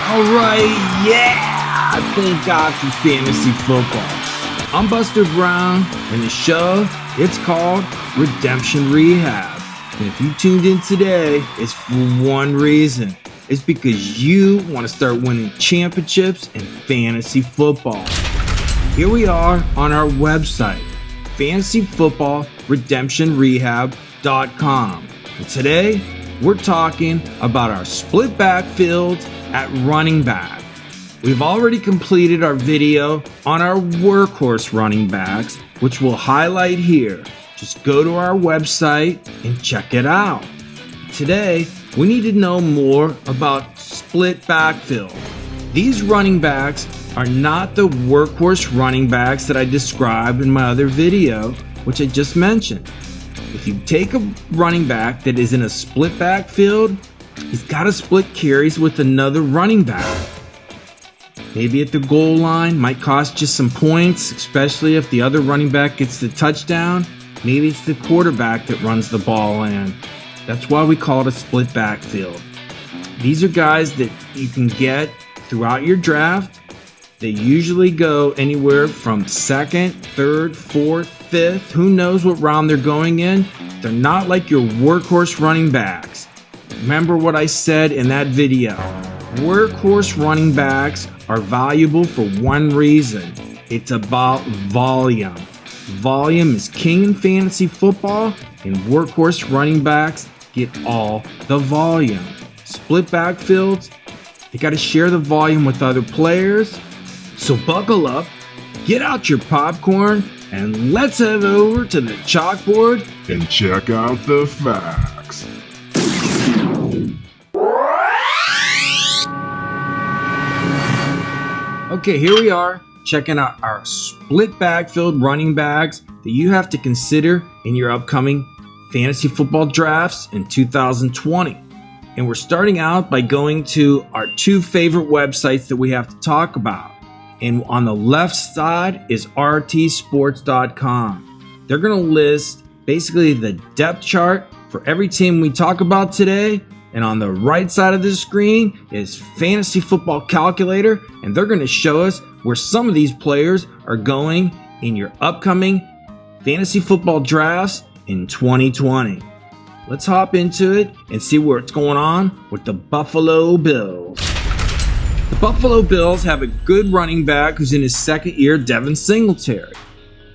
All right, yeah! Thank God for fantasy football. I'm Buster Brown, and the show, it's called Redemption Rehab. And if you tuned in today, it's for one reason. It's because you want to start winning championships in fantasy football. Here we are on our website, fantasyfootballredemptionrehab.com. And today, we're talking about our split backfields at running back. We've already completed our video on our workhorse running backs, which we'll highlight here. Just go to our website and check it out. Today, we need to know more about split backfield. These running backs are not the workhorse running backs that I described in my other video, which I just mentioned. If you take a running back that is in a split backfield, he's got to split carries with another running back. Maybe at the goal line, might cost you some points, especially if the other running back gets the touchdown. Maybe it's the quarterback that runs the ball in. That's why we call it a split backfield. These are guys that you can get throughout your draft. They usually go anywhere from second, third, fourth, fifth. Who knows what round they're going in? They're not like your workhorse running backs. Remember what I said in that video. Workhorse running backs are valuable for one reason. It's about volume. Volume is king in fantasy football, and workhorse running backs get all the volume. Split backfields, they got to share the volume with other players. So buckle up, get out your popcorn, and let's head over to the chalkboard and check out the facts. Okay, here we are, checking out our split backfield running backs that you have to consider in your upcoming fantasy football drafts in 2020. And we're starting out by going to our two favorite websites that we have to talk about. And on the left side is rtsports.com. They're going to list basically the depth chart for every team we talk about today. And on the right side of the screen is Fantasy Football Calculator, and they're going to show us where some of these players are going in your upcoming fantasy football drafts in 2020. Let's hop into it and see what's going on with the Buffalo Bills. The Buffalo Bills have a good running back who's in his second year, Devin Singletary.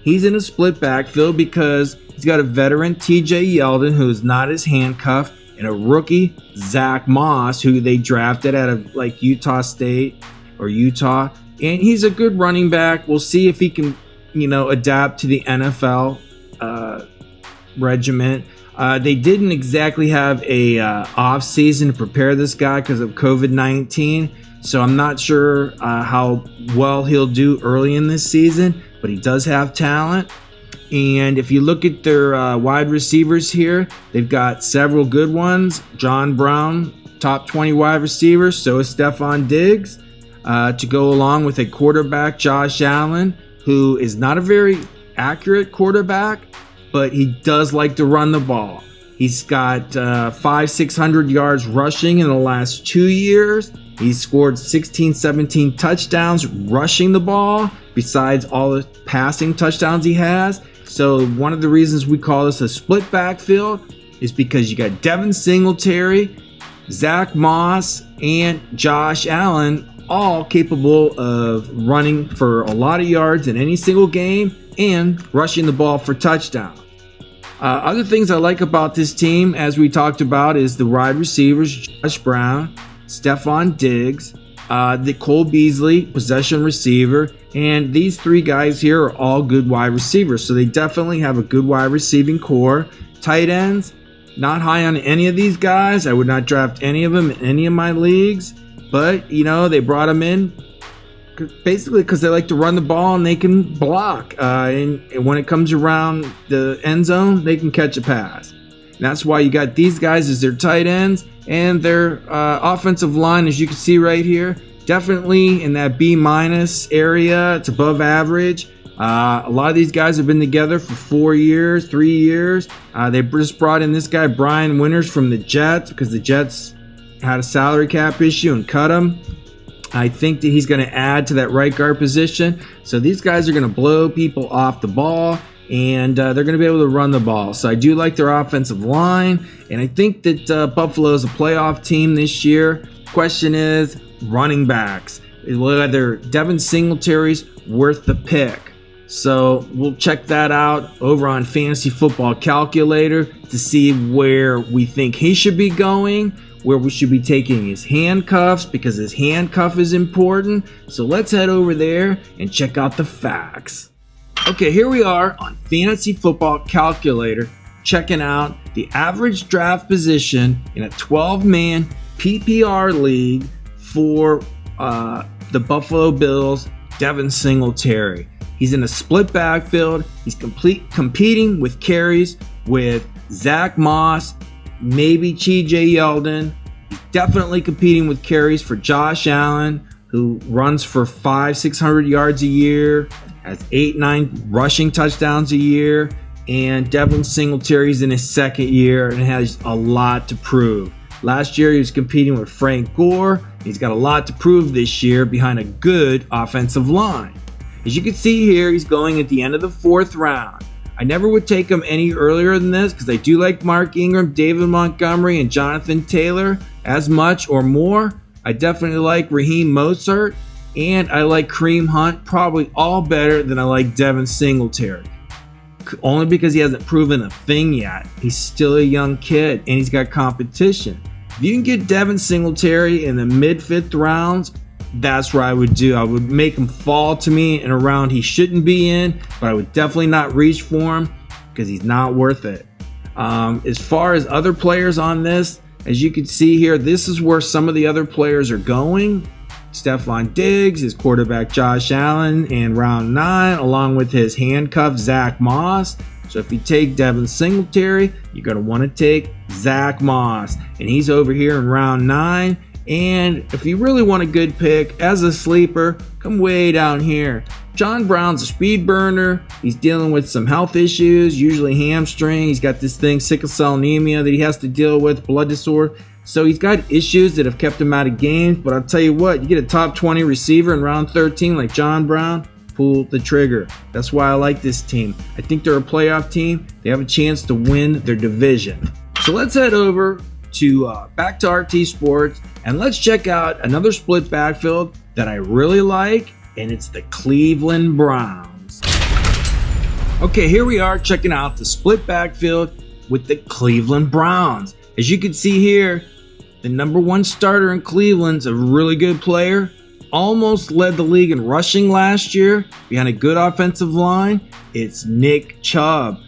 He's in a split backfield because he's got a veteran, TJ Yeldon, who is not as handcuffed, and a rookie, Zach Moss, who they drafted out of like Utah State or Utah. And he's a good running back. We'll see if he can, adapt to the NFL regiment. They didn't exactly have a off season to prepare this guy because of COVID-19. So I'm not sure how well he'll do early in this season, but he does have talent. And if you look at their wide receivers here, they've got several good ones. John Brown, top 20 wide receivers. So is Stephon Diggs to go along with a quarterback, Josh Allen, who is not a very accurate quarterback, but he does like to run the ball. He's got 500-600 yards rushing in the last 2 years. He's scored 16, 17 touchdowns rushing the ball, besides all the passing touchdowns he has. So one of the reasons we call this a split backfield is because you got Devin Singletary, Zach Moss, and Josh Allen, all capable of running for a lot of yards in any single game and rushing the ball for touchdown. Other things I like about this team, as we talked about, is the wide receivers, Josh Brown, Stephon Diggs, the Cole Beasley, possession receiver, and these three guys here are all good wide receivers. So they definitely have a good wide receiving core. Tight ends, not high on any of these guys. I would not draft any of them in any of my leagues. But, they brought them in basically because they like to run the ball and they can block. And when it comes around the end zone, they can catch a pass. And that's why you got these guys as their tight ends. And their offensive line, as you can see right here, definitely in that B- area. It's above average. A lot of these guys have been together for 4 years, 3 years. They just brought in this guy, Brian Winters, from the Jets, because the Jets had a salary cap issue and cut him. I think that he's going to add to that right guard position. So these guys are going to blow people off the ball, and they're going to be able to run the ball. So I do like their offensive line, and I think that Buffalo is a playoff team this year. Question is running backs. Whether Devin Singletary's worth the pick. So we'll check that out over on Fantasy Football Calculator to see where we think he should be going, where we should be taking his handcuffs, because his handcuff is important. So let's head over there and check out the facts. Okay, here we are on Fantasy Football Calculator, checking out the average draft position in a 12-man PPR league for the Buffalo Bills, Devin Singletary. He's in a split backfield. He's competing with carries with Zach Moss, maybe T.J. Yeldon. He's definitely competing with carries for Josh Allen, who runs for 500-600 yards a year, has 8-9 rushing touchdowns a year, and Devin Singletary's in his second year and has a lot to prove. Last year he was competing with Frank Gore. He's got a lot to prove this year behind a good offensive line. As you can see here, he's going at the end of the 4th round. I never would take him any earlier than this because I do like Mark Ingram, David Montgomery, and Jonathan Taylor as much or more. I definitely like Raheem Mostert, and I like Kareem Hunt probably all better than I like Devin Singletary. Only because he hasn't proven a thing yet. He's still a young kid, and he's got competition. If you can get Devin Singletary in the mid-5th rounds, that's what I would do. I would make him fall to me in a round he shouldn't be in, but I would definitely not reach for him because he's not worth it. As far as other players on this, as you can see here, this is where some of the other players are going. Stephon Diggs, his quarterback Josh Allen in round 9, along with his handcuff Zach Moss. So if you take Devin Singletary, you're going to want to take Zach Moss, and he's over here in round 9. And if you really want a good pick as a sleeper, come way down here. John Brown's a speed burner. He's dealing with some health issues, usually hamstring. He's got this thing, sickle cell anemia, that he has to deal with, blood disorder. So he's got issues that have kept him out of games. But I'll tell you what, you get a top 20 receiver in round 13 like John Brown, pull the trigger. That's why I like this team. I think they're a playoff team. They have a chance to win their division. So let's head over to back to RT Sports, and let's check out another split backfield that I really like, and it's the Cleveland Browns. Okay, here we are checking out the split backfield with the Cleveland Browns. As you can see here, the number 1 starter in Cleveland's a really good player. Almost led the league in rushing last year behind a good offensive line. It's Nick Chubb.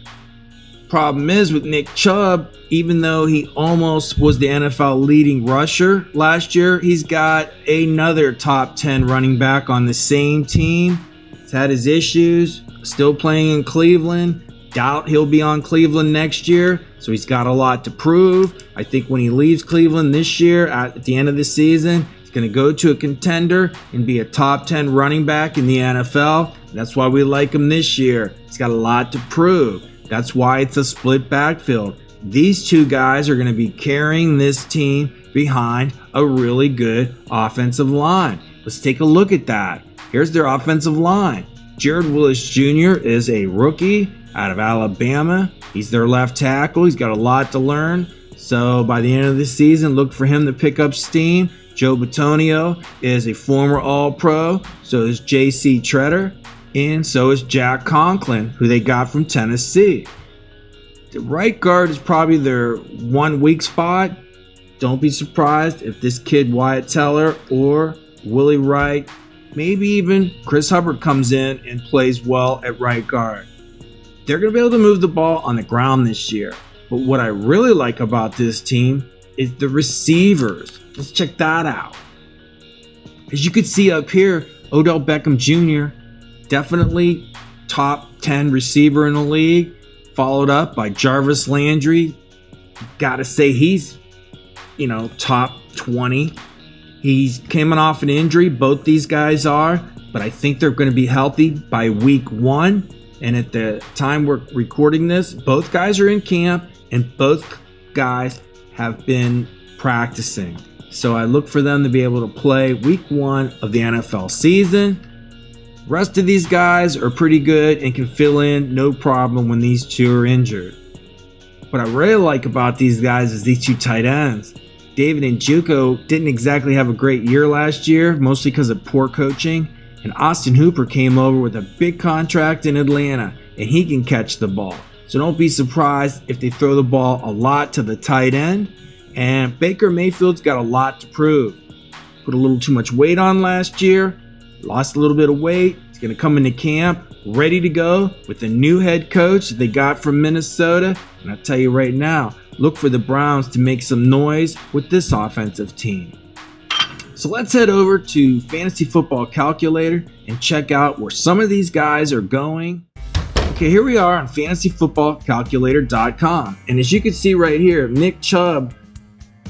Problem is with Nick Chubb, even though he almost was the NFL leading rusher last year, he's got another top 10 running back on the same team. He's had his issues, still playing in Cleveland. Doubt he'll be on Cleveland next year, so he's got a lot to prove. I think when he leaves Cleveland this year, at the end of the season, he's going to go to a contender and be a top 10 running back in the NFL. That's why we like him this year. He's got a lot to prove. That's why it's a split backfield. These two guys are going to be carrying this team behind a really good offensive line. Let's take a look at that. Here's their offensive line. Jared Willis Jr. is a rookie out of Alabama. He's their left tackle. He's got a lot to learn. So by the end of the season, look for him to pick up steam. Joe Bitonio is a former All-Pro. So is J.C. Tretter. And so is Jack Conklin, who they got from Tennessee. The right guard is probably their one weak spot. Don't be surprised if this kid Wyatt Teller or Willie Wright, maybe even Chris Hubbard comes in and plays well at right guard. They're going to be able to move the ball on the ground this year. But what I really like about this team is the receivers. Let's check that out. As you can see up here, Odell Beckham Jr., definitely top 10 receiver in the league, followed up by Jarvis Landry. Gotta say he's, top 20. He's coming off an injury, both these guys are, but I think they're going to be healthy by week 1. And at the time we're recording this, both guys are in camp and both guys have been practicing. So I look for them to be able to play week 1 of the NFL season. Rest of these guys are pretty good and can fill in no problem when these two are injured. What I really like about these guys is these two tight ends. David Njoku didn't exactly have a great year last year, mostly because of poor coaching. And Austin Hooper came over with a big contract in Atlanta, and he can catch the ball. So don't be surprised if they throw the ball a lot to the tight end. And Baker Mayfield's got a lot to prove. Put a little too much weight on last year, lost a little bit of weight. He's going to come into camp ready to go with the new head coach that they got from Minnesota. And I'll tell you right now, look for the Browns to make some noise with this offensive team. So let's head over to Fantasy Football Calculator and check out where some of these guys are going. Okay, here we are on fantasyfootballcalculator.com. And as you can see right here, Nick Chubb,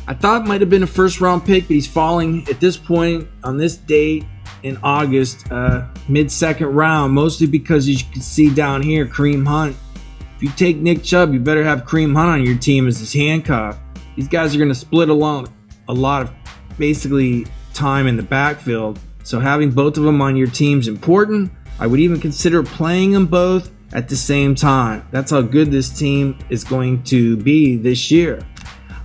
I thought might have been a first-round pick, but he's falling at this point on this date in August, mid-second round, mostly because you can see down here, Kareem Hunt. If you take Nick Chubb, you better have Kareem Hunt on your team as his handcuff. These guys are going to split along a lot of basically time in the backfield, so having both of them on your team is important. I would even consider playing them both at the same time. That's how good this team is going to be this year.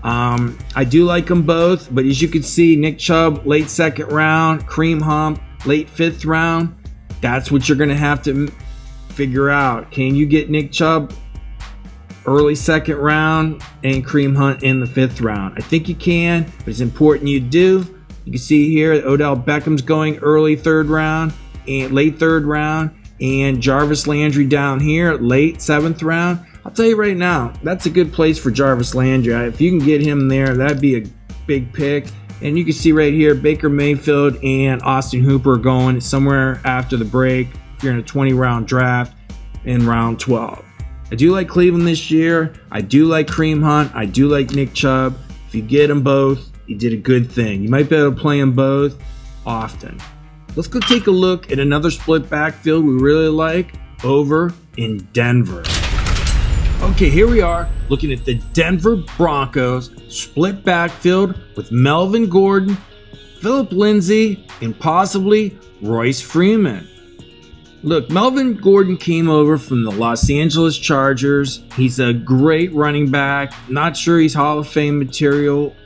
I do like them both, but as you can see, Nick Chubb, late second round, Kareem Hunt, late fifth round. That's what you're going to have to figure out. Can you get Nick Chubb early second round and Kareem Hunt in the fifth round? I think you can, but it's important you do. You can see here Odell Beckham's going early third round and late third round, and Jarvis Landry down here late seventh round. I'll tell you right now, that's a good place for Jarvis Landry. If you can get him there, that'd be a big pick. And you can see right here, Baker Mayfield and Austin Hooper going somewhere after the break if you're in a 20-round draft in round 12. I do like Cleveland this year. I do like Kareem Hunt. I do like Nick Chubb. If you get them both, you did a good thing. You might be able to play them both often. Let's go take a look at another split backfield we really like over in Denver. Okay, here we are looking at the Denver Broncos split backfield with Melvin Gordon, Phillip Lindsay, and possibly Royce Freeman. Look, Melvin Gordon came over from the Los Angeles Chargers. He's a great running back. Not sure he's Hall of Fame material,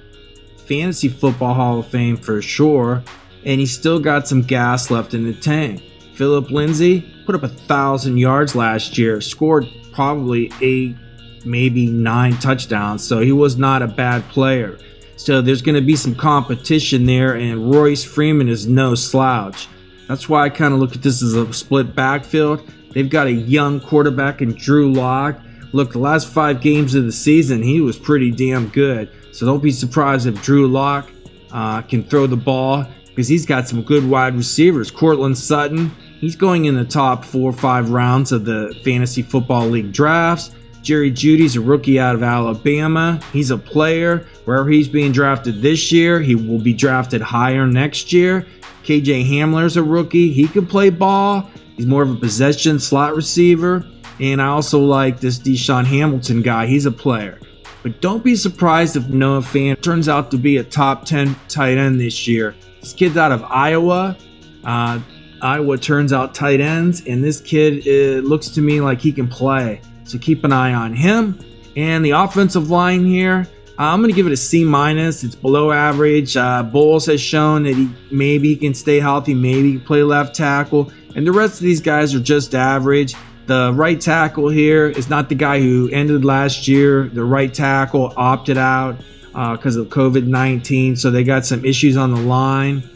Fantasy Football Hall of Fame for sure, and he's still got some gas left in the tank. Phillip Lindsay put up 1,000 yards last year, scored probably 8, maybe 9 touchdowns, so he was not a bad player. So there's going to be some competition there, and Royce Freeman is no slouch. That's why I kind of look at this as a split backfield. They've got a young quarterback in Drew Lock. Look, the last 5 games of the season, he was pretty damn good. So don't be surprised if Drew Lock can throw the ball, because he's got some good wide receivers. Cortland Sutton, he's going in the top 4 or 5 rounds of the Fantasy Football League drafts. Jerry Jeudy's a rookie out of Alabama. He's a player. Wherever he's being drafted this year, he will be drafted higher next year. KJ Hamler's a rookie. He can play ball. He's more of a possession slot receiver. And I also like this Deshaun Hamilton guy. He's a player. But don't be surprised if Noah Fant turns out to be a top 10 tight end this year. This kid's out of Iowa. Iowa turns out tight ends, and this kid, it looks to me like he can play. So keep an eye on him. And the offensive line here, I'm going to give it a C-. It's below average. Bowles has shown that he can stay healthy, maybe he can play left tackle. And the rest of these guys are just average. The right tackle here is not the guy who ended last year. The right tackle opted out because of COVID-19, so they got some issues on the line.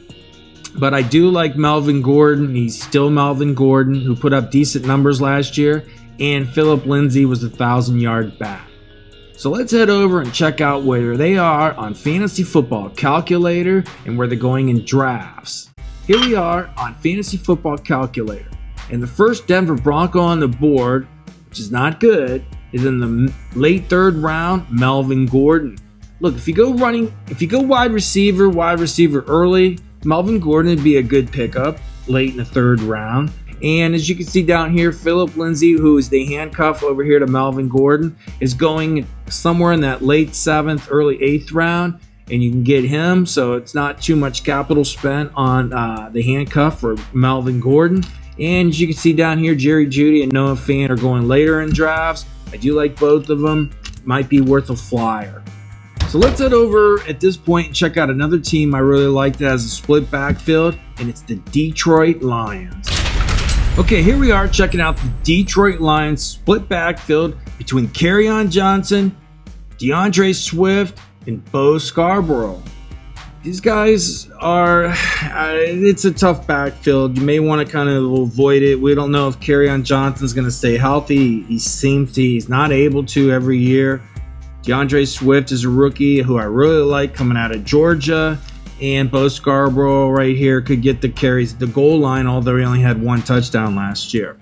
But I do like Melvin Gordon. He's still Melvin Gordon, who put up decent numbers last year. And Phillip Lindsay was 1,000-yard back. So let's head over and check out where they are on Fantasy Football Calculator and where they're going in drafts. Here we are on Fantasy Football Calculator. And the first Denver Bronco on the board, which is not good, is in the late third round, Melvin Gordon. Look, if you go wide receiver early, Melvin Gordon would be a good pickup late in the third round. And as you can see down here, Phillip Lindsay, who is the handcuff over here to Melvin Gordon, is going somewhere in that late 7th, early 8th round. and you can get him, so it's not too much capital spent on the handcuff for Melvin Gordon. And as you can see down here, Jerry Jeudy and Noah Fant are going later in drafts. I do like both of them. Might be worth a flyer. So let's head over at this point and check out another team I really like that has a split backfield, and it's the Detroit Lions. Okay, here we are checking out the Detroit Lions split backfield between Kerryon Johnson, DeAndre Swift, and Bo Scarborough. These guys are, it's a tough backfield. You may want to kind of avoid it. We don't know if Kerryon Johnson's going to stay healthy. He's not able to every year. DeAndre Swift is a rookie who I really like coming out of Georgia. And Bo Scarborough right here could get the carries at the goal line, although he only had 1 touchdown last year.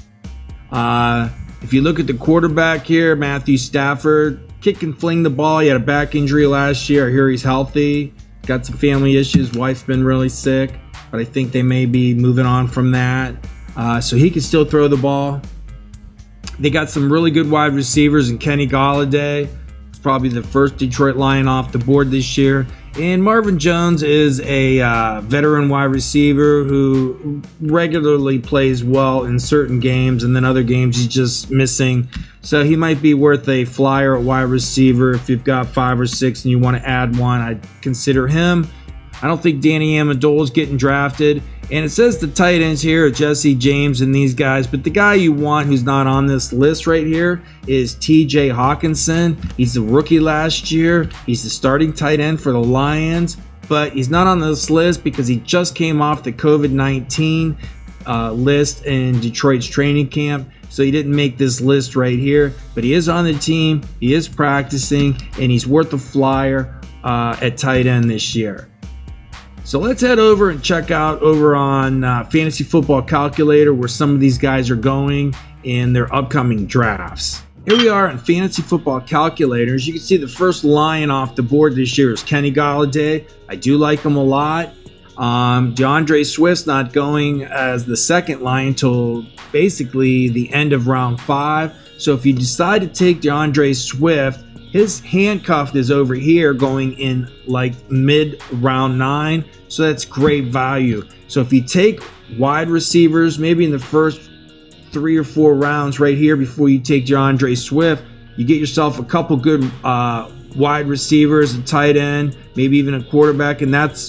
If you look at the quarterback here, Matthew Stafford, kick and fling the ball. He had a back injury last year. I hear he's healthy. Got some family issues. Wife's been really sick, but I think they may be moving on from that. So he can still throw the ball. They got some really good wide receivers in Kenny Golladay. It's probably the first Detroit Lion off the board this year. And Marvin Jones is a veteran wide receiver who regularly plays well in certain games, and then other games he's just missing. So he might be worth a flyer at wide receiver if you've got 5 or 6 and you want to add one. I'd consider him. I don't think Danny Amendola is getting drafted. And it says the tight ends here are Jesse James and these guys, but the guy you want who's not on this list right here is TJ Hawkinson. He's a rookie last year. He's the starting tight end for the Lions, but he's not on this list because he just came off the COVID-19 list in Detroit's training camp. So he didn't make this list right here, but he is on the team. He is practicing, and he's worth a flyer at tight end this year. So let's head over and check out over on Fantasy Football Calculator where some of these guys are going in their upcoming drafts. Here we are in Fantasy Football Calculator. As you can see, the first Lion off the board this year is Kenny Golladay. I do like him a lot. DeAndre Swift's not going as the second Lion until basically the end of round 5. So if you decide to take DeAndre Swift, his handcuff is over here going in like mid round 9. So that's great value. So if you take wide receivers, maybe in the first 3 or 4 rounds right here before you take DeAndre Swift, you get yourself a couple good wide receivers, a tight end, maybe even a quarterback,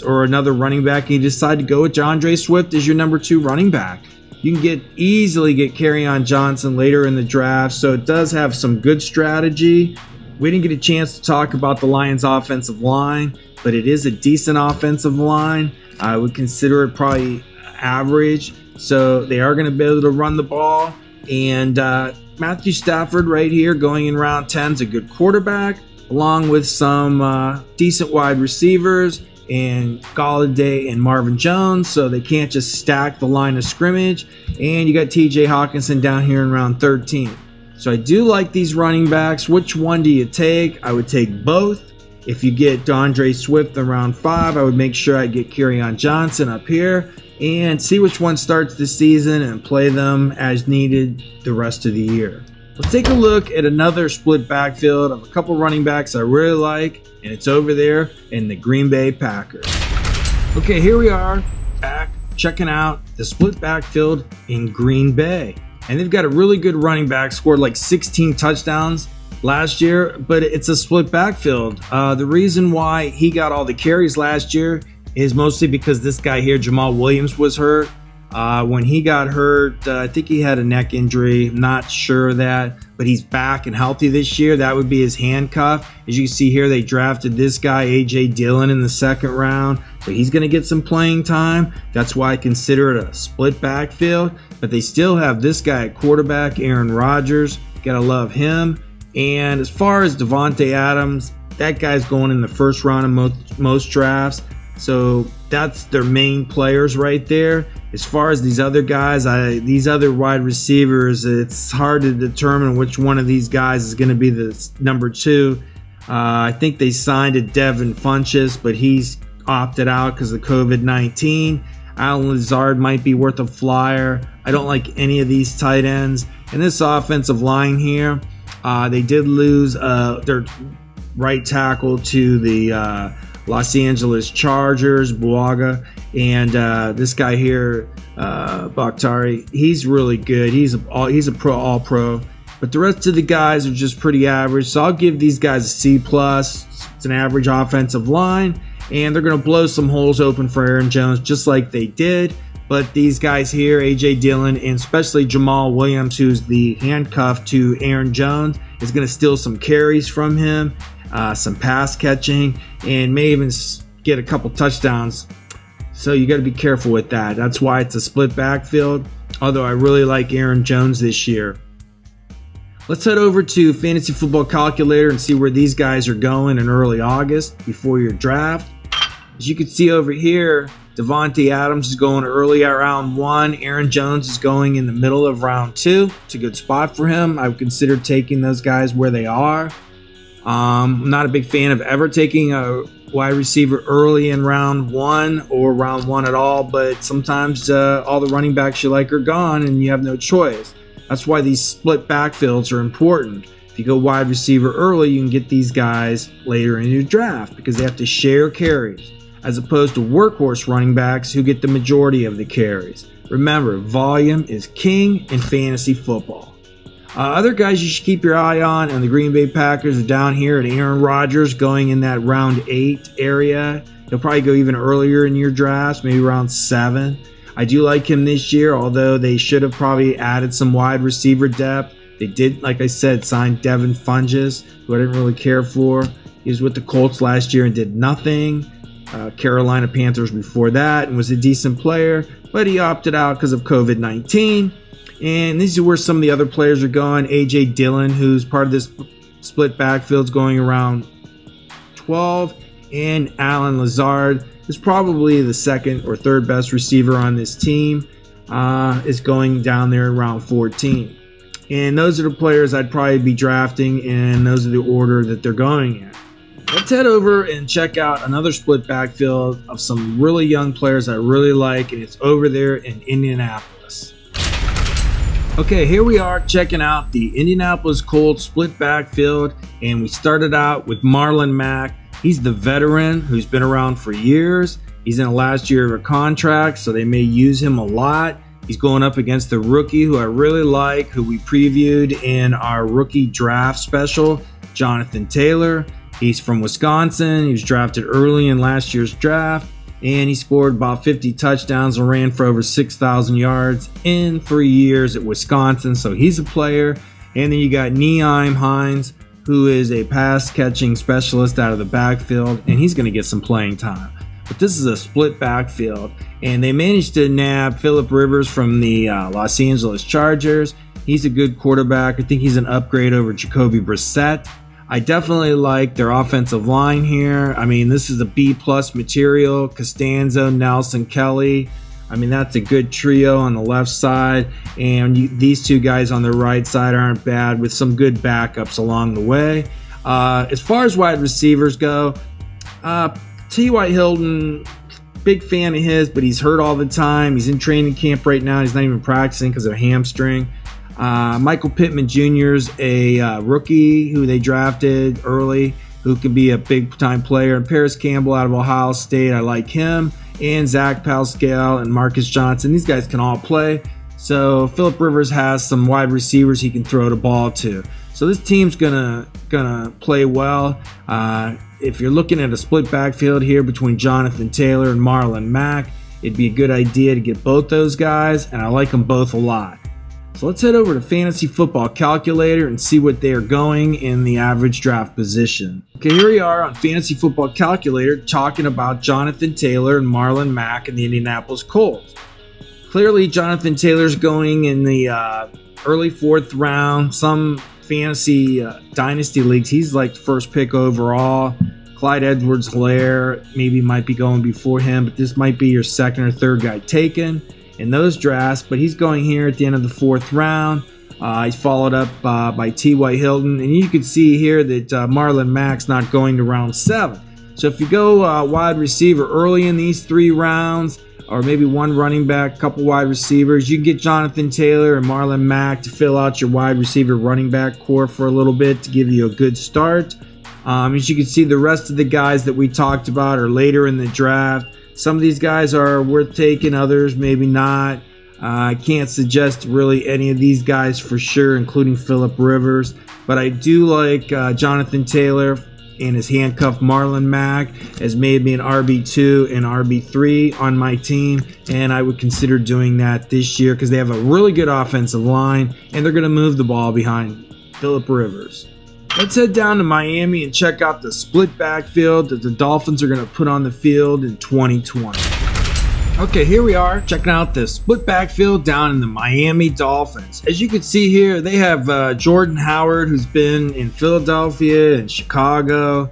or another running back, and you decide to go with DeAndre Swift as your number 2 running back. You can easily get Kerryon Johnson later in the draft, so it does have some good strategy. We didn't get a chance to talk about the Lions' offensive line, but it is a decent offensive line. I would consider it probably average, so they are going to be able to run the ball. And Matthew Stafford right here going in round 10 is a good quarterback, along with some decent wide receivers and Golladay and Marvin Jones, so they can't just stack the line of scrimmage. And you got TJ Hawkinson down here in round 13. So I do like these running backs. Which one do you take? I would take both. If you get DeAndre Swift in round 5, I would make sure I get Kerryon Johnson up here and see which one starts the season and play them as needed the rest of the year. Let's take a look at another split backfield of a couple running backs I really like, and it's over there in the Green Bay Packers. Okay, here we are back checking out the split backfield in Green Bay. And they've got a really good running back, scored like 16 touchdowns last year, but it's a split backfield. The reason why he got all the carries last year is mostly because this guy here, Jamal Williams, was hurt. When he got hurt, I think he had a neck injury. I'm not sure of that, but he's back and healthy this year. That would be his handcuff. As you can see here, they drafted this guy, A.J. Dillon, in the 2nd round. So he's going to get some playing time. That's why I consider it a split backfield. But they still have this guy at quarterback, Aaron Rodgers. Got to love him. And as far as Devontae Adams, that guy's going in the 1st round of most drafts. So that's their main players right there. As far as these other guys, these other wide receivers, it's hard to determine which one of these guys is going to be the number 2. I think they signed a Devin Funchess, but he's opted out because of COVID-19. Alan Lazard might be worth a flyer. I don't like any of these tight ends. And this offensive line here, they did lose their right tackle to the Los Angeles Chargers, Buaga, and this guy here, Bakhtari, he's really good. He's a pro, all pro. But the rest of the guys are just pretty average. So I'll give these guys a C+. It's an average offensive line, and they're going to blow some holes open for Aaron Jones just like they did. But these guys here, A.J. Dillon, and especially Jamal Williams, who's the handcuff to Aaron Jones, is going to steal some carries from him, some pass catching, and may even get a couple touchdowns. So you got to be careful with that. That's why it's a split backfield, although I really like Aaron Jones this year. Let's head over to Fantasy Football Calculator and see where these guys are going in early August before your draft. As you can see over here, Devontae Adams is going early at round 1. Aaron Jones is going in the middle of round 2. It's a good spot for him. I would consider taking those guys where they are. I'm not a big fan of ever taking a wide receiver early in round 1 or round 1 at all, but sometimes all the running backs you like are gone and you have no choice. That's why these split backfields are important. If you go wide receiver early, you can get these guys later in your draft because they have to share carries, as opposed to workhorse running backs who get the majority of the carries. Remember, volume is king in fantasy football. Other guys you should keep your eye on, and the Green Bay Packers are down here at Aaron Rodgers going in that round 8 area. He'll probably go even earlier in your drafts, maybe round 7. I do like him this year, although they should have probably added some wide receiver depth. They did, like I said, sign Devin Funges, who I didn't really care for. He was with the Colts last year and did nothing. Carolina Panthers before that and was a decent player, but he opted out because of COVID-19. And these are where some of the other players are going. A.J. Dillon, who's part of this split backfield, going around 12. And Alan Lazard is probably the second or third best receiver on this team, is going down there around 14. And those are the players I'd probably be drafting, and those are the order that they're going in. Let's head over and check out another split backfield of some really young players I really like, and it's over there in Indianapolis. Okay, here we are checking out the Indianapolis Colts split backfield, and we started out with Marlon Mack. He's the veteran who's been around for years. He's in the last year of a contract, so they may use him a lot. He's going up against the rookie who I really like, who we previewed in our rookie draft special, Jonathan Taylor. He's from Wisconsin. He was drafted early in last year's draft, and he scored about 50 touchdowns and ran for over 6,000 yards in 3 years at Wisconsin, so he's a player. And then you got Nyheim Hines, who is a pass-catching specialist out of the backfield, and he's going to get some playing time. But this is a split backfield, and they managed to nab Phillip Rivers from the Los Angeles Chargers. He's a good quarterback. I think he's an upgrade over Jacoby Brissett. I definitely like their offensive line here. I mean, this is a B-plus material. Costanzo, Nelson, Kelly. I mean, that's a good trio on the left side. And these two guys on the right side aren't bad, with some good backups along the way. As far as wide receivers go, T.Y. Hilton, big fan of his, but he's hurt all the time. He's in training camp right now. He's not even practicing because of a hamstring. Michael Pittman Jr. is a rookie who they drafted early, who can be a big-time player. And Paris Campbell out of Ohio State, I like him. And Zach Pascal and Marcus Johnson. These guys can all play. So Phillip Rivers has some wide receivers he can throw the ball to. So this team's gonna play well. If you're looking at a split backfield here between Jonathan Taylor and Marlon Mack, it'd be a good idea to get both those guys, and I like them both a lot. So let's head over to Fantasy Football Calculator and see what they are going in the average draft position. Okay, here we are on Fantasy Football Calculator talking about Jonathan Taylor and Marlon Mack and the Indianapolis Colts. Clearly, Jonathan Taylor's going in the early 4th round. Some fantasy dynasty leagues, he's like the first pick overall. Clyde Edwards-Helaire maybe might be going before him, but this might be your second or third guy taken in those drafts. But he's going here at the end of the 4th round. He's followed up by T.Y. Hilton, and you can see here that Marlon Mack's not going to round 7. So if you go wide receiver early in these 3 rounds, or maybe one running back, couple wide receivers, you can get Jonathan Taylor and Marlon Mack to fill out your wide receiver running back core for a little bit to give you a good start. As you can see, the rest of the guys that we talked about are later in the draft. Some of these guys are worth taking, others maybe not. I can't suggest really any of these guys for sure, including Phillip Rivers. But I do like Jonathan Taylor and his handcuff Marlon Mack as maybe an RB2 and RB3 on my team. And I would consider doing that this year because they have a really good offensive line and they're going to move the ball behind Phillip Rivers. Let's head down to Miami and check out the split backfield that the Dolphins are going to put on the field in 2020. Okay, here we are checking out the split backfield down in the Miami Dolphins. As you can see here, they have Jordan Howard, who's been in Philadelphia and Chicago.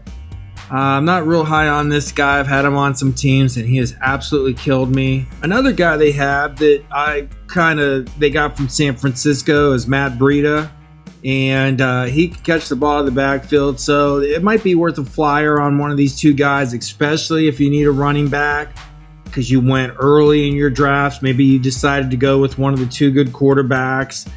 I'm not real high on this guy. I've had him on some teams, and he has absolutely killed me. Another guy they have that they got from San Francisco is Matt Breida, and he can catch the ball in the backfield. So it might be worth a flyer on one of these two guys, especially if you need a running back, because you went early in your drafts. Maybe you decided to go with one of the two good quarterbacks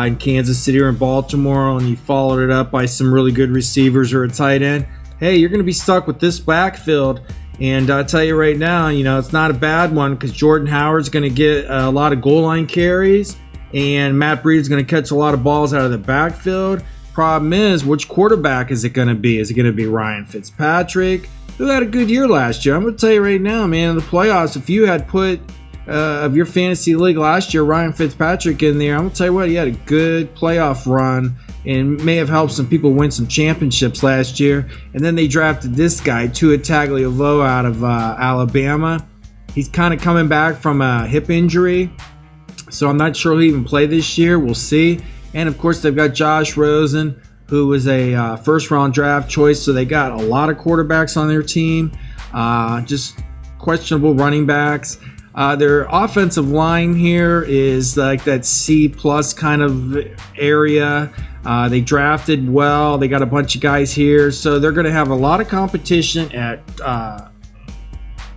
in Kansas City or in Baltimore, and you followed it up by some really good receivers or a tight end. Hey, you're going to be stuck with this backfield. And I'll tell you right now, it's not a bad one because Jordan Howard's going to get a lot of goal line carries, and Matt Breida is going to catch a lot of balls out of the backfield. Problem is, which quarterback is it going to be? Is it going to be Ryan Fitzpatrick, who had a good year last year? I'm going to tell you right now, man, in the playoffs, if you had put of your fantasy league last year Ryan Fitzpatrick in there, I'm going to tell you what, he had a good playoff run and may have helped some people win some championships last year. And then they drafted this guy, Tua Tagovailoa, out of Alabama. He's kind of coming back from a hip injury, so I'm not sure he'll even play this year. We'll see. And, of course, they've got Josh Rosen, who was a first-round draft choice, so they got a lot of quarterbacks on their team, just questionable running backs. Their offensive line here is like that C-plus kind of area. They drafted well. They got a bunch of guys here, so they're going to have a lot of competition at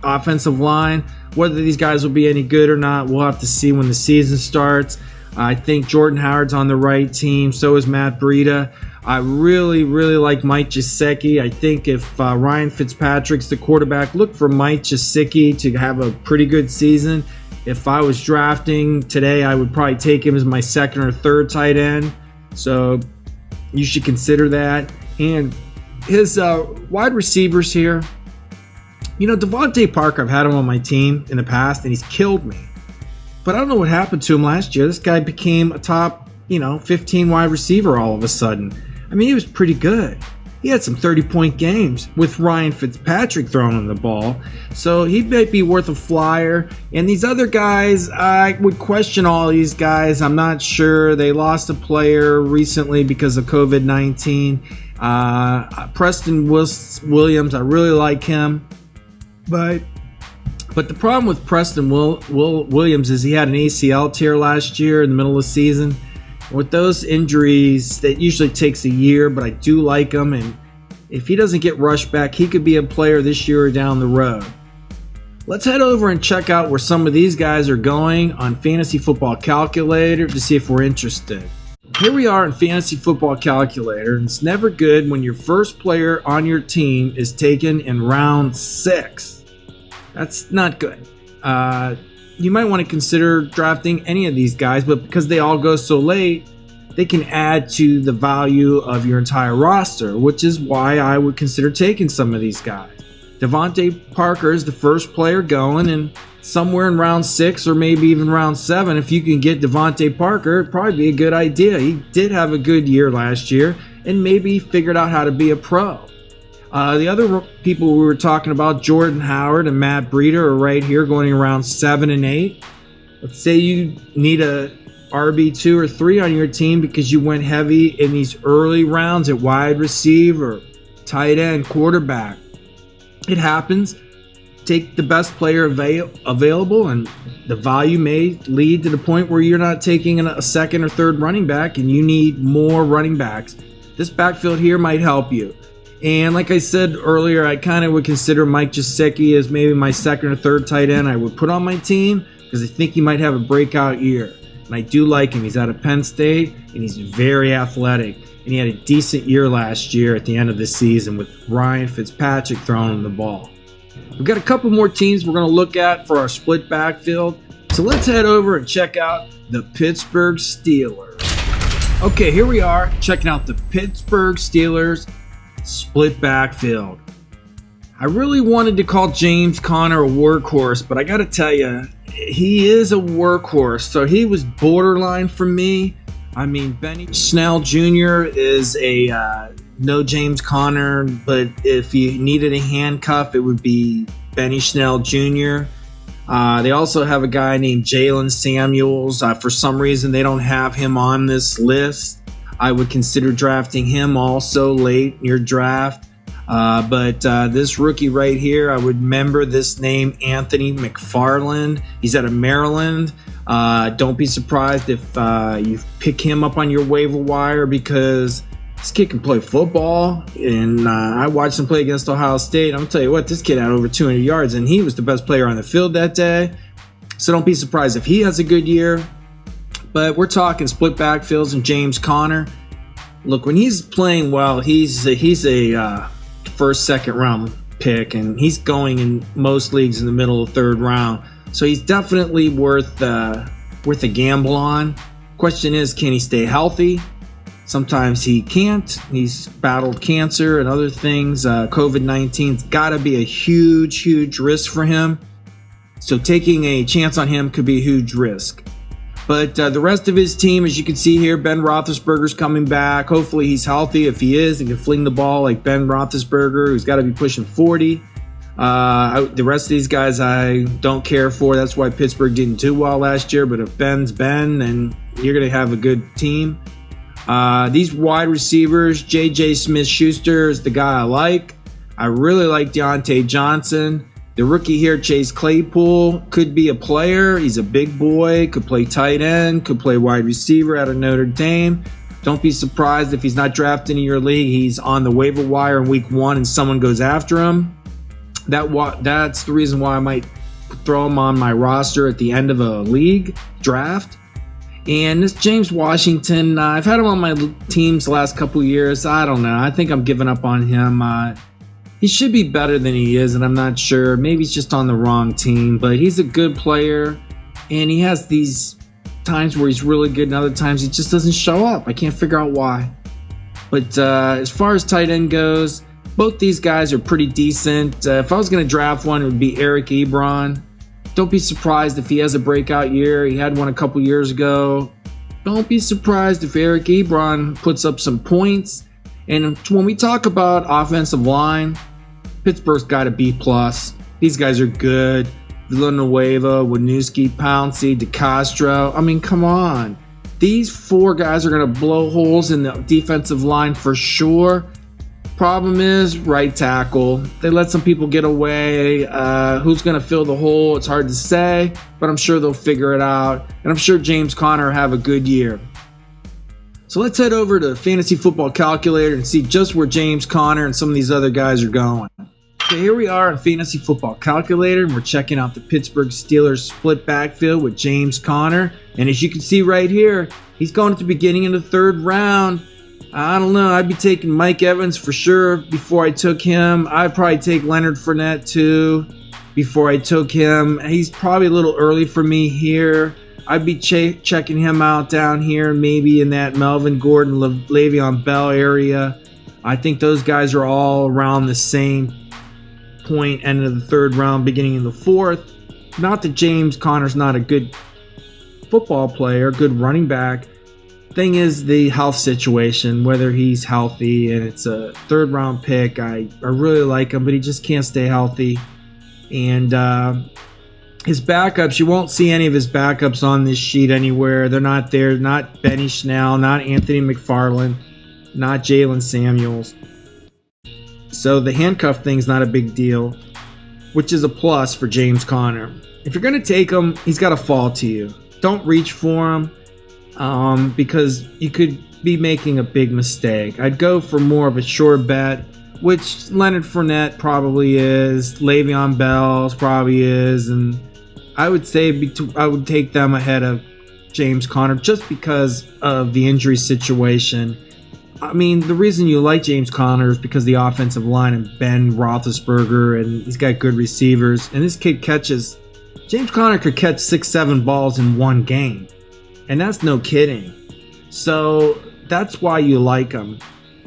offensive line. Whether these guys will be any good or not, we'll have to see when the season starts. I think Jordan Howard's on the right team. So is Matt Breida. I really, really like Mike Gesicki. I think if Ryan Fitzpatrick's the quarterback, look for Mike Gesicki to have a pretty good season. If I was drafting today, I would probably take him as my second or third tight end. So you should consider that. And his wide receivers here, Devontae Parker, I've had him on my team in the past, and he's killed me. But I don't know what happened to him last year. This guy became a top, 15 wide receiver all of a sudden. I mean, he was pretty good. He had some 30-point games with Ryan Fitzpatrick throwing him the ball. So he might be worth a flyer. And these other guys, I would question all these guys. I'm not sure. They lost a player recently because of COVID-19. Preston Williams, I really like him. But the problem with Preston Williams is he had an ACL tear last year in the middle of the season. With those injuries, that usually takes a year, but I do like him. And if he doesn't get rushed back, he could be a player this year or down the road. Let's head over and check out where some of these guys are going on Fantasy Football Calculator to see if we're interested. Here we are in Fantasy Football Calculator, and it's never good when your first player on your team is taken in round 6. That's not good. You might want to consider drafting any of these guys, but because they all go so late, they can add to the value of your entire roster, which is why I would consider taking some of these guys. Devontae Parker is the first player going, and somewhere in round 6 or maybe even round 7, if you can get Devontae Parker, it'd probably be a good idea. He did have a good year last year, and maybe figured out how to be a pro. The other people we were talking about, Jordan Howard and Matt Breida, are right here going around 7 and 8. Let's say you need a RB2 or 3 on your team because you went heavy in these early rounds at wide receiver, tight end, quarterback. It happens. Take the best player available, and the value may lead to the point where you're not taking a second or third running back and you need more running backs. This backfield here might help you. And like I said earlier, I kind of would consider Mike Gesicki as maybe my second or third tight end I would put on my team because I think he might have a breakout year. And I do like him. He's out of Penn State, and he's very athletic. and he had a decent year last year at the end of the season with Ryan Fitzpatrick throwing him the ball. We've got a couple more teams we're going to look at for our split backfield. So let's head over and check out the Pittsburgh Steelers. Okay, here we are checking out the Pittsburgh Steelers split backfield. I really wanted to call James Conner a workhorse, but I got to tell you, he is a workhorse. So he was borderline for me. I mean, Benny Snell Jr. is a no James Conner, but if you needed a handcuff, it would be Benny Snell Jr. They also have a guy named Jalen Samuels. For some reason, they don't have him on this list. I would consider drafting him also late in your draft. But this rookie right here, I would remember this name, Anthony McFarland. He's out of Maryland. Don't be surprised if you pick him up on your waiver wire because this kid can play football. And I watched him play against Ohio State. I'm going to tell you what, this kid had over 200 yards, and he was the best player on the field that day. So don't be surprised if he has a good year. But we're talking split backfields and James Conner. Look, when he's playing well, he's a first, second round pick, and he's going in most leagues in the middle of the third round. So he's definitely worth a gamble on. Question is, can he stay healthy? Sometimes he can't. He's battled cancer and other things. COVID-19's got to be a huge, huge risk for him. So taking a chance on him could be a huge risk. But the rest of his team, as you can see here, Ben Roethlisberger's coming back. Hopefully he's healthy. If he is, he can fling the ball like Ben Roethlisberger, who's got to be pushing 40. The rest of these guys I don't care for. That's why Pittsburgh didn't do well last year. But if Ben's Ben, then you're going to have a good team. These wide receivers, J.J. Smith-Schuster is the guy I like. I really like Deontay Johnson. The rookie here, Chase Claypool, could be a player. He's a big boy, could play tight end, could play wide receiver out of Notre Dame. Don't be surprised if he's not drafted in your league. He's on the waiver wire in week 1 and someone goes after him. That's the reason why I might throw him on my roster at the end of a league draft. And this James Washington, I've had him on my teams the last couple years. I don't know. I think I'm giving up on him. He should be better than he is, and I'm not sure. Maybe he's just on the wrong team, but he's a good player, and he has these times where he's really good and other times he just doesn't show up. I can't figure out why. But as far as tight end goes, both these guys are pretty decent. If I was going to draft one, it would be Eric Ebron. Don't be surprised if he has a breakout year. He had one a couple years ago. Don't be surprised if Eric Ebron puts up some points. And when we talk about offensive line, Pittsburgh's got a B+. These guys are good. Villanueva, Wisniewski, Pouncey, DeCastro. I mean, come on. These 4 guys are going to blow holes in the defensive line for sure. Problem is, right tackle. They let some people get away. Who's going to fill the hole? It's hard to say, but I'm sure they'll figure it out. And I'm sure James Conner will have a good year. So let's head over to Fantasy Football Calculator and see just where James Conner and some of these other guys are going. Okay, here we are in Fantasy Football Calculator, and we're checking out the Pittsburgh Steelers split backfield with James Conner. And as you can see right here, he's going at the beginning of the 3rd round. I don't know. I'd be taking Mike Evans for sure before I took him. I'd probably take Leonard Fournette too before I took him. He's probably a little early for me here. I'd be checking him out down here, maybe in that Melvin Gordon, Le'Veon Bell area. I think those guys are all around the same point, end of the 3rd round, beginning of the 4th. Not that James Conner's not a good football player, good running back. Thing is the health situation, whether he's healthy, and it's a 3rd round pick. I really like him, but he just can't stay healthy. And his backups, you won't see any of his backups on this sheet anywhere. They're not there. Not Benny Snell, not Anthony McFarland, not Jalen Samuels. So the handcuff thing's not a big deal, which is a plus for James Conner. If you're going to take him, he's got to fall to you. Don't reach for him because you could be making a big mistake. I'd go for more of a sure bet, which Leonard Fournette probably is, Le'Veon Bell probably is, and I would say I would take them ahead of James Conner just because of the injury situation. I mean, the reason you like James Conner is because the offensive line and Ben Roethlisberger, and he's got good receivers. And this kid James Conner could catch 6-7 balls in one game. And that's no kidding. So that's why you like him.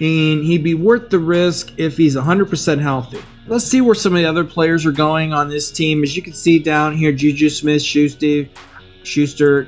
And he'd be worth the risk if he's 100% healthy. Let's see where some of the other players are going on this team. As you can see down here, Juju Smith-Schuster,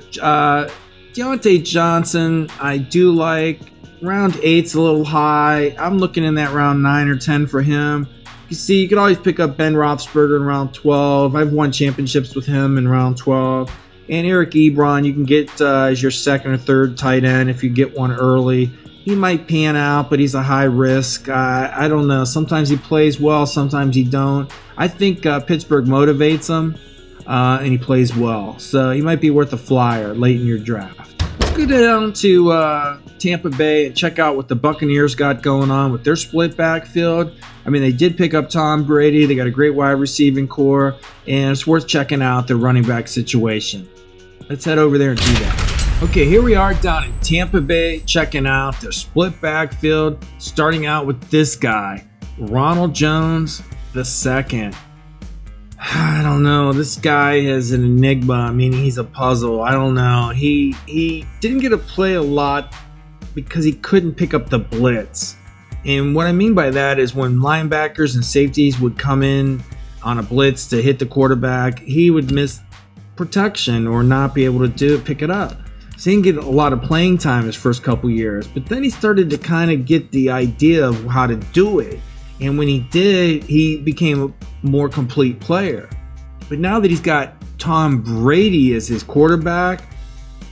Deontay Johnson, I do like. Round 8's a little high. I'm looking in that round 9 or 10 for him. You see, you can always pick up Ben Roethlisberger in round 12. I've won championships with him in round 12. And Eric Ebron, you can get as your second or third tight end if you get one early. He might pan out, but he's a high risk. I don't know. Sometimes he plays well, sometimes he don't. I think Pittsburgh motivates him, and he plays well. So he might be worth a flyer late in your draft. Let's go down to Tampa Bay and check out what the Buccaneers got going on with their split backfield. I mean, they did pick up Tom Brady. They got a great wide receiving core, and it's worth checking out their running back situation. Let's head over there and do that. Okay, here we are down in Tampa Bay, checking out their split backfield, starting out with this guy, Ronald Jones II. I don't know. This guy is an enigma. I mean, he's a puzzle. I don't know. He didn't get to play a lot because he couldn't pick up the blitz. And what I mean by that is when linebackers and safeties would come in on a blitz to hit the quarterback, he would miss protection or not be able to pick it up. So he didn't get a lot of playing time his first couple years. But then he started to kind of get the idea of how to do it. And when he did, he became a more complete player. But now that he's got Tom Brady as his quarterback,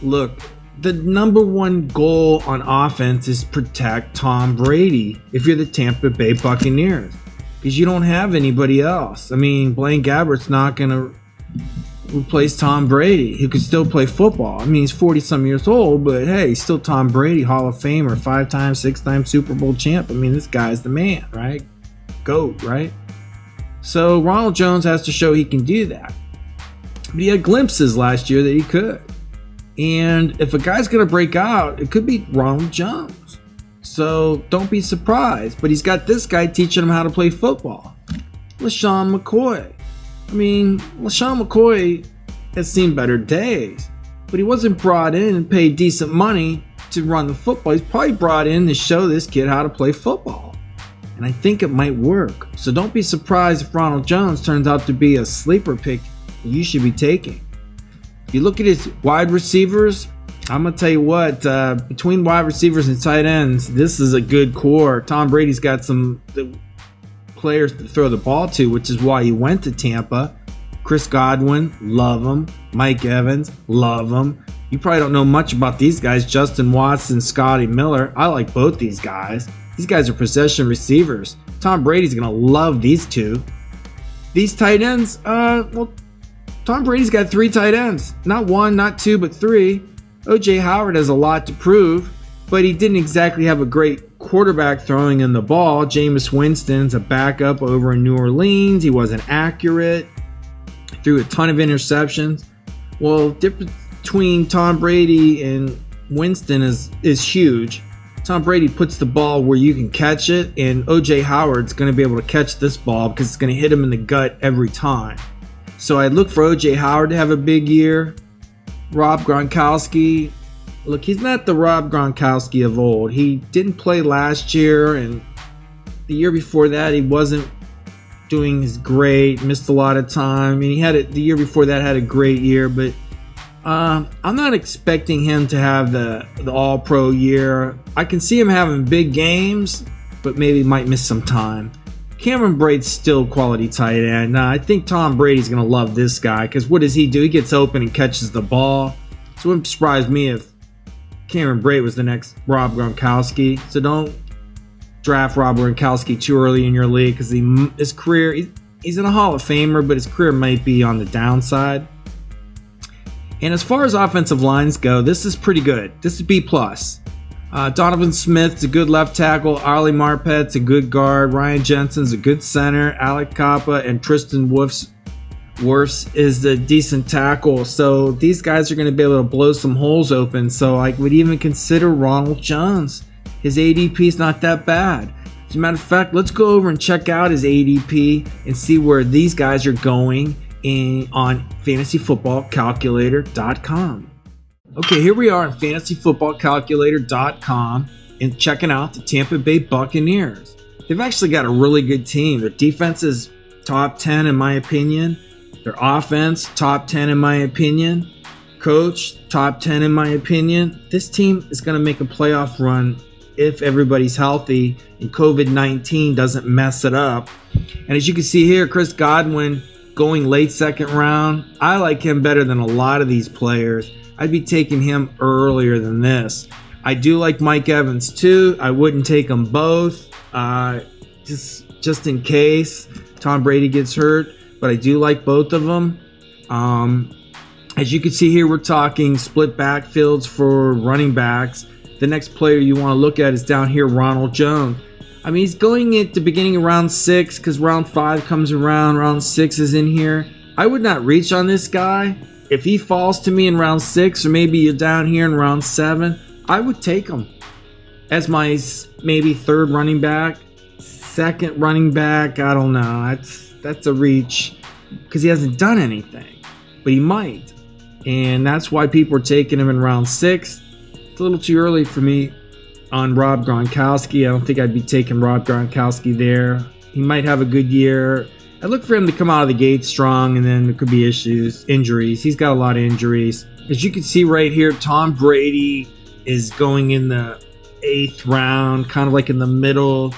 look, the number one goal on offense is protect Tom Brady if you're the Tampa Bay Buccaneers. Because you don't have anybody else. I mean, Blaine Gabbert's not going to replace Tom Brady. He could still play football. I mean, he's 40-some years old, but hey, he's still Tom Brady, Hall of Famer, 5-time, 6-time Super Bowl champ. I mean, this guy's the man, right? GOAT, right? So Ronald Jones has to show he can do that. But he had glimpses last year that he could. And if a guy's going to break out, it could be Ronald Jones. So don't be surprised. But he's got this guy teaching him how to play football. LaShawn McCoy. I mean, LaShawn McCoy has seen better days. But he wasn't brought in and paid decent money to run the football. He's probably brought in to show this kid how to play football. And I think it might work. So don't be surprised if Ronald Jones turns out to be a sleeper pick you should be taking. If you look at his wide receivers, I'm going to tell you what, between wide receivers and tight ends, this is a good core. Tom Brady's got some players to throw the ball to, which is why he went to Tampa. Chris Godwin, love him. Mike Evans, love him. You probably don't know much about these guys. Justin Watson, Scotty Miller. I like both these guys. These guys are possession receivers. Tom Brady's going to love these two. These tight ends, well, Tom Brady's got 3 tight ends. Not 1, not 2, but 3. O.J. Howard has a lot to prove, but he didn't exactly have a great quarterback throwing in the ball. Jameis Winston's a backup over in New Orleans. He wasn't accurate. Threw a ton of interceptions. Well, the difference between Tom Brady and Winston is huge. Tom Brady puts the ball where you can catch it, and O.J. Howard's going to be able to catch this ball because it's going to hit him in the gut every time. So I'd look for O.J. Howard to have a big year. Rob Gronkowski, look, he's not the Rob Gronkowski of old. He didn't play last year, and the year before that he wasn't doing as great, missed a lot of time. I mean, the year before that had a great year, but I'm not expecting him to have the all-pro year. I can see him having big games, but maybe might miss some time. Cameron Brate's still quality tight end. I think Tom Brady's going to love this guy because what does he do? He gets open and catches the ball. So it wouldn't surprise me if Cameron Brate was the next Rob Gronkowski. So don't draft Rob Gronkowski too early in your league because his career, he's in a Hall of Famer, but his career might be on the downside. And as far as offensive lines go, this is pretty good. This is B+. Donovan Smith's a good left tackle. Ali Marpet's a good guard. Ryan Jensen's a good center. Alec Kappa and Tristan Wirfs is a decent tackle. So these guys are going to be able to blow some holes open. So I would even consider Ronald Jones his ADP is not that bad. As a matter of fact, let's go over and check out his ADP and see where these guys are going on fantasyfootballcalculator.com. Okay, here we are on fantasyfootballcalculator.com and checking out the Tampa Bay Buccaneers. They've actually got a really good team. Their defense is top 10 in my opinion. Their offense, top 10 in my opinion. Coach, top 10 in my opinion. This team is going to make a playoff run if everybody's healthy and COVID-19 doesn't mess it up. And as you can see here, Chris Godwin going late second round. I like him better than a lot of these players. I'd be taking him earlier than this. I do like Mike Evans too. I wouldn't take them both just in case Tom Brady gets hurt, but I do like both of them. As you can see here, we're talking split backfields for running backs. The next player you want to look at is down here, Ronald Jones. I mean, he's going at the beginning of round 6 because round 5 comes around, round 6 is in here. I would not reach on this guy. If he falls to me in round 6 or maybe you're down here in round 7, I would take him as my maybe third running back, second running back. I don't know. That's a reach because he hasn't done anything, but he might. And that's why people are taking him in round 6. It's a little too early for me on Rob Gronkowski. I don't think I'd be taking Rob Gronkowski there. He might have a good year. I look for him to come out of the gate strong, and then there could be injuries. He's got a lot of injuries. As you can see right here, Tom Brady is going in the 8th round, kind of like in the middle.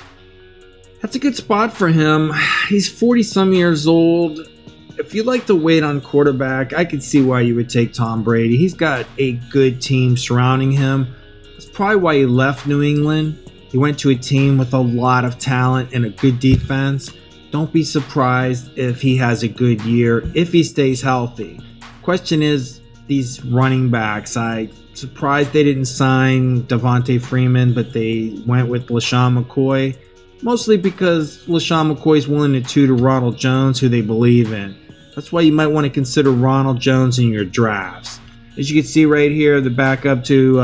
That's a good spot for him. He's 40-some years old. If you like to wait on quarterback, I could see why you would take Tom Brady. He's got a good team surrounding him. That's probably why he left New England. He went to a team with a lot of talent and a good defense. Don't be surprised if he has a good year, if he stays healthy. Question is, these running backs, I'm surprised they didn't sign Devontae Freeman, but they went with LaShawn McCoy. Mostly because LaShawn McCoy is willing to tutor Ronald Jones, who they believe in. That's why you might want to consider Ronald Jones in your drafts. As you can see right here, the backup to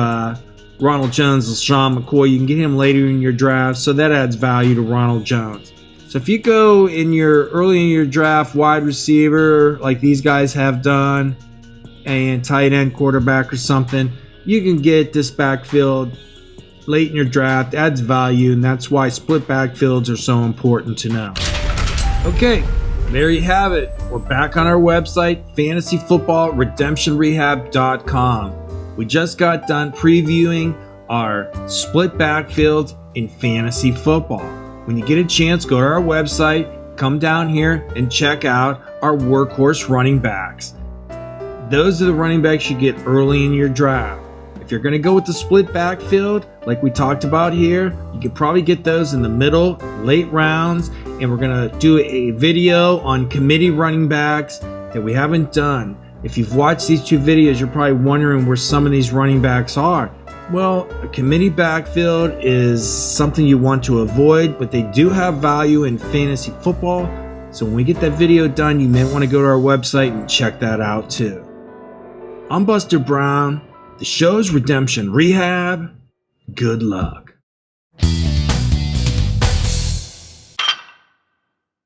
Ronald Jones, LaShawn McCoy, you can get him later in your draft, so that adds value to Ronald Jones. So if you go early in your draft, wide receiver, like these guys have done, and tight end, quarterback or something, you can get this backfield late in your draft, adds value, and that's why split backfields are so important to know. Okay, there you have it. We're back on our website, fantasyfootballredemptionrehab.com. We just got done previewing our split backfields in fantasy football. When you get a chance, go to our website, come down here and check out our workhorse running backs. Those are the running backs you get early in your draft. If you're going to go with the split backfield, like we talked about here, you could probably get those in the middle, late rounds, and we're going to do a video on committee running backs that we haven't done. If you've watched these 2 videos, you're probably wondering where some of these running backs are. Well, a committee backfield is something you want to avoid, but they do have value in fantasy football. So when we get that video done, you may want to go to our website and check that out too. I'm Buster Brown. The show's Redemption Rehab. Good luck.